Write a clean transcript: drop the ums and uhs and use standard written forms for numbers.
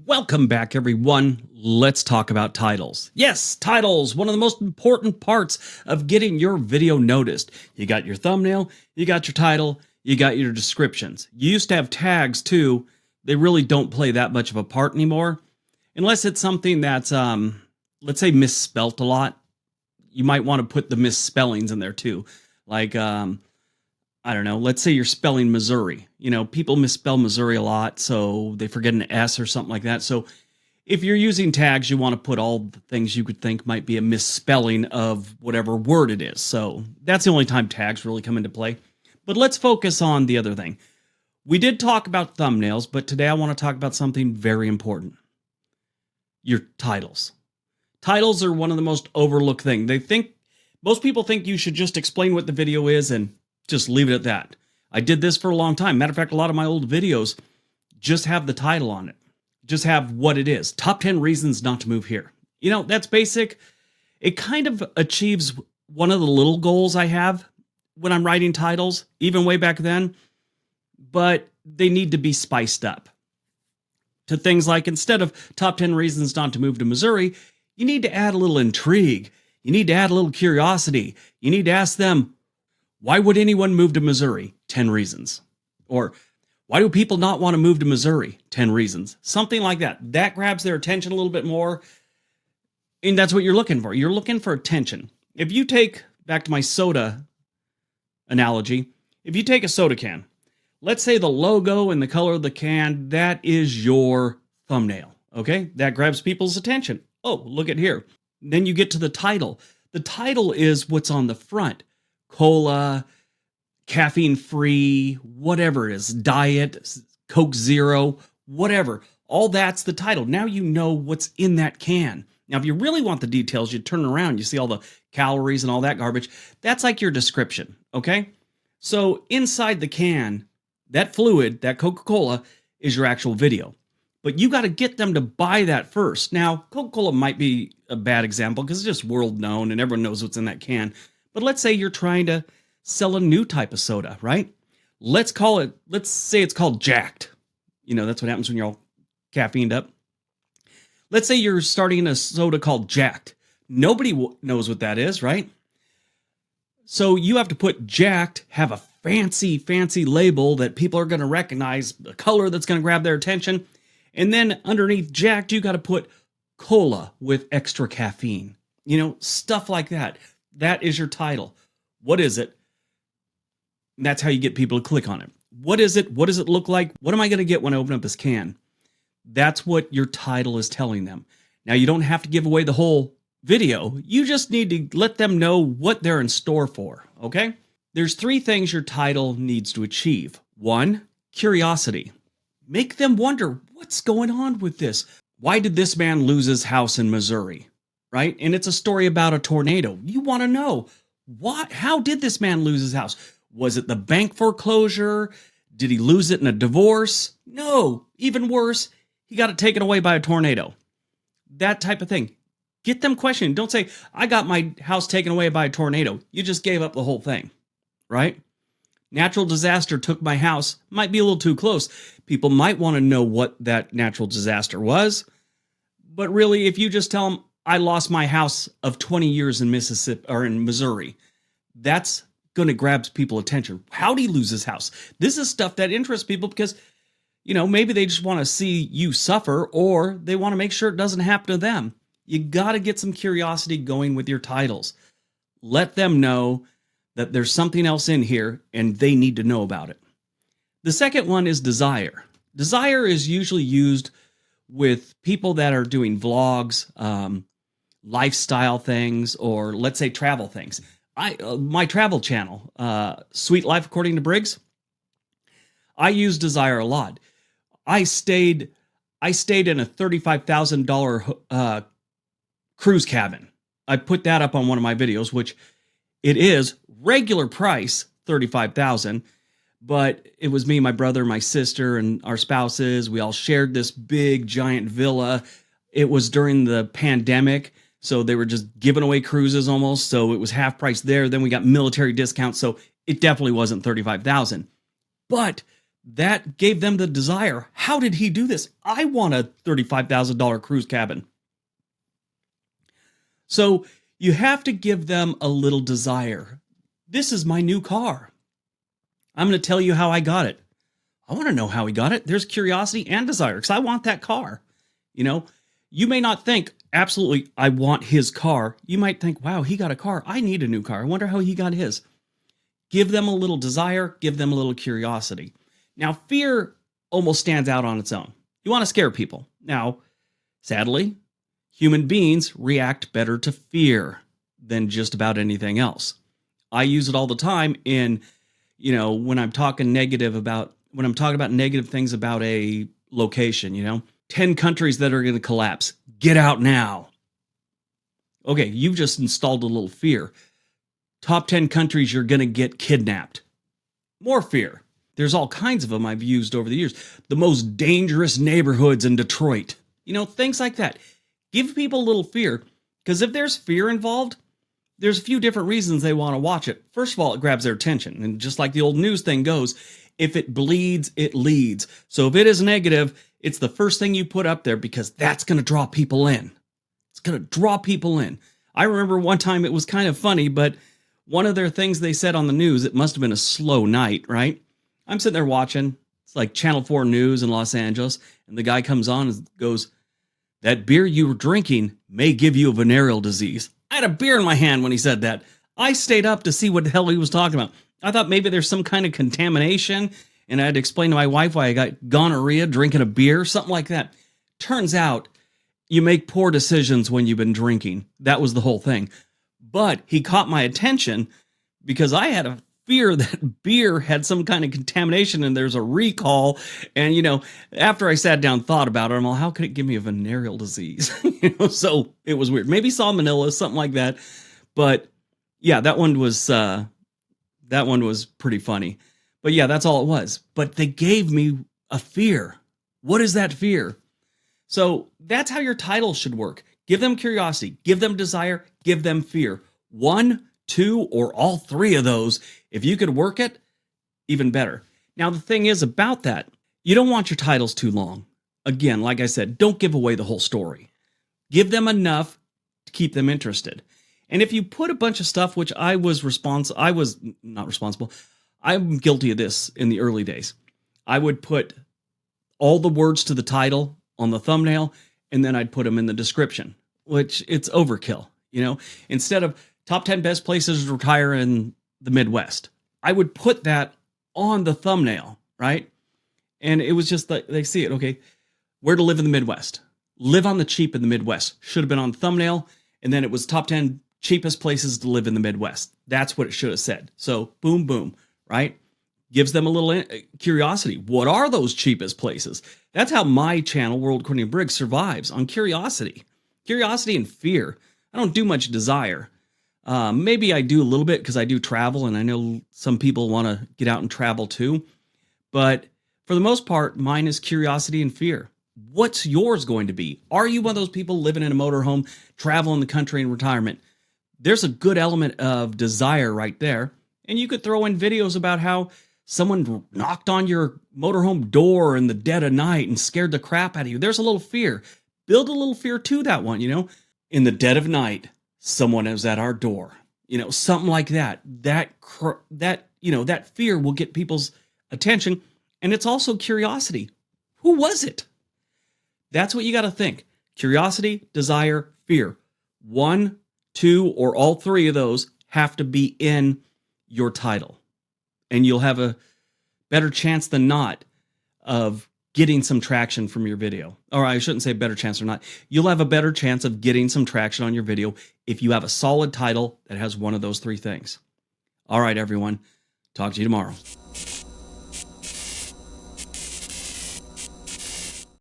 Welcome back, everyone. Let's talk about titles. Yes, titles, one of the most important parts of getting your video noticed. You got your thumbnail, you got your title, you got your descriptions. You used to have tags too. They really don't play that much of a part anymore. Unless it's something that's, let's say, misspelt a lot. You might want to put the misspellings in there too. Like, I don't know, let's say you're spelling Missouri. You know, people misspell Missouri a lot, so they forget an S or something like that. So if you're using tags, you want to put all the things you could think might be a misspelling of whatever word it is. So that's the only time tags really come into play. But let's focus on the other thing. We did talk about thumbnails, but today I want to talk about something very important. Your titles. Titles are one of the most overlooked things. Most people think you should just explain what the video is and just leave it at that. I did this for a long time. Matter of fact, a lot of my old videos just have the title on it. Just have what it is. Top 10 reasons not to move here. You know, that's basic. It kind of achieves one of the little goals I have when I'm writing titles, even way back then. But they need to be spiced up to things like, instead of top 10 reasons not to move to Missouri, you need to add a little intrigue. You need to add a little curiosity. You need to ask them, why would anyone move to Missouri? 10 reasons. Or why do people not want to move to Missouri? 10 reasons. Something like that. That grabs their attention a little bit more. And that's what you're looking for. You're looking for attention. If you take, back to my soda analogy, if you take a soda can, let's say the logo and the color of the can, that is your thumbnail. Okay? That grabs people's attention. Oh, look at here. Then you get to the title. The title is what's on the front. Cola, caffeine-free, whatever it is, diet, Coke Zero, whatever. All that's the title. Now you know what's in that can. Now, if you really want the details, you turn around, you see all the calories and all that garbage. That's like your description, okay? So inside the can, that fluid, that Coca-Cola, is your actual video. But you got to get them to buy that first. Now, Coca-Cola might be a bad example because it's just world known and everyone knows what's in that can. But let's say you're trying to sell a new type of soda, right? Let's say it's called Jacked. You know, that's what happens when you're all caffeined up. Let's say you're starting a soda called Jacked. Nobody knows what that is, right? So you have to put Jacked, have a fancy, fancy label that people are going to recognize, a color that's going to grab their attention. And then underneath Jacked, you got to put cola with extra caffeine. You know, stuff like that. That is your title. What is it? And that's how you get people to click on it. What is it? What does it look like? What am I going to get when I open up this can? That's what your title is telling them. Now, you don't have to give away the whole video. You just need to let them know what they're in store for, okay? There's 3 things your title needs to achieve. 1, curiosity. Make them wonder, what's going on with this? Why did this man lose his house in Missouri? Right? And it's a story about a tornado. You want to know, how did this man lose his house? Was it the bank foreclosure? Did he lose it in a divorce? No, even worse, he got it taken away by a tornado. That type of thing. Get them questioning. Don't say, I got my house taken away by a tornado. You just gave up the whole thing, right? Natural disaster took my house. Might be a little too close. People might want to know what that natural disaster was. But really, if you just tell them, I lost my house of 20 years in Mississippi or in Missouri, that's going to grab people's attention. How'd he lose his house? This is stuff that interests people because, you know, maybe they just want to see you suffer or they want to make sure it doesn't happen to them. You got to get some curiosity going with your titles. Let them know that there's something else in here and they need to know about it. The second one is desire. Desire is usually used with people that are doing vlogs, lifestyle things, or let's say travel things. My travel channel, Sweet Life According to Briggs, I use desire a lot. I stayed in a $35,000 cruise cabin. I put that up on one of my videos, which it is regular price $35,000, but it was me, my brother, my sister, and our spouses. We all shared this big giant villa. It was during the pandemic. So they were just giving away cruises almost. So it was half price there. Then we got military discounts. So it definitely wasn't $35,000. But that gave them the desire. How did he do this? I want a $35,000 cruise cabin. So you have to give them a little desire. This is my new car. I'm going to tell you how I got it. I want to know how he got it. There's curiosity and desire because I want that car. You know, you may not think, absolutely, I want his car. You might think, wow, he got a car. I need a new car. I wonder how he got his. Give them a little desire. Give them a little curiosity. Now, fear almost stands out on its own. You want to scare people. Now, sadly, human beings react better to fear than just about anything else. I use it all the time in, when I'm talking about negative things about a location, 10 countries that are going to collapse. Get out now. Okay, you've just installed a little fear. Top 10 countries you're going to get kidnapped. More fear. There's all kinds of them I've used over the years. The most dangerous neighborhoods in Detroit. Things like that. Give people a little fear, because if there's fear involved, there's a few different reasons they want to watch it. First of all, it grabs their attention. And just like the old news thing goes, if it bleeds, it leads. So if it is negative, it's the first thing you put up there because that's going to draw people in. It's going to draw people in. I remember one time it was kind of funny, but one of their things they said on the news, it must have been a slow night, right? I'm sitting there watching. It's like Channel 4 News in Los Angeles. And the guy comes on and goes, "That beer you were drinking may give you a venereal disease." I had a beer in my hand when he said that. I stayed up to see what the hell he was talking about. I thought maybe there's some kind of contamination, and I had to explain to my wife why I got gonorrhea drinking a beer, something like that. Turns out you make poor decisions when you've been drinking. That was the whole thing. But he caught my attention because I had a fear that beer had some kind of contamination and there's a recall. And, after I sat down and thought about it, I'm like, how could it give me a venereal disease? So it was weird. Maybe salmonella, something like that. But yeah, that one was pretty funny. But yeah, that's all it was. But they gave me a fear. What is that fear? So that's how your title should work. Give them curiosity, give them desire, give them fear. 1, 2, or all 3 of those. If you could work it, even better. Now, the thing is about that, you don't want your titles too long. Again, like I said, don't give away the whole story. Give them enough to keep them interested. And if you put a bunch of stuff, which I'm guilty of this in the early days. I would put all the words to the title on the thumbnail, and then I'd put them in the description, which it's overkill. Instead of top 10 best places to retire in the Midwest, I would put that on the thumbnail, right? And it was just like, they see it. Okay. Where to live in the Midwest, live on the cheap in the Midwest should have been on the thumbnail. And then it was top 10 cheapest places to live in the Midwest. That's what it should have said. So boom, boom, right? Gives them a little curiosity. What are those cheapest places? That's how my channel, World According to Briggs, survives, on curiosity. Curiosity and fear. I don't do much desire. Maybe I do a little bit because I do travel, and I know some people want to get out and travel too. But for the most part, mine is curiosity and fear. What's yours going to be? Are you one of those people living in a motorhome, traveling the country in retirement? There's a good element of desire right there. And you could throw in videos about how someone knocked on your motorhome door in the dead of night and scared the crap out of you. There's a little fear. Build a little fear to that one, In the dead of night, someone is at our door. Something like that. That fear will get people's attention. And it's also curiosity. Who was it? That's what you got to think. Curiosity, desire, fear. 1, 2, or all 3 of those have to be in your title. And you'll have a better chance than not of getting some traction from your video. Or I shouldn't say better chance or not. You'll have a better chance of getting some traction on your video if you have a solid title that has one of those 3 things. All right, everyone. Talk to you tomorrow.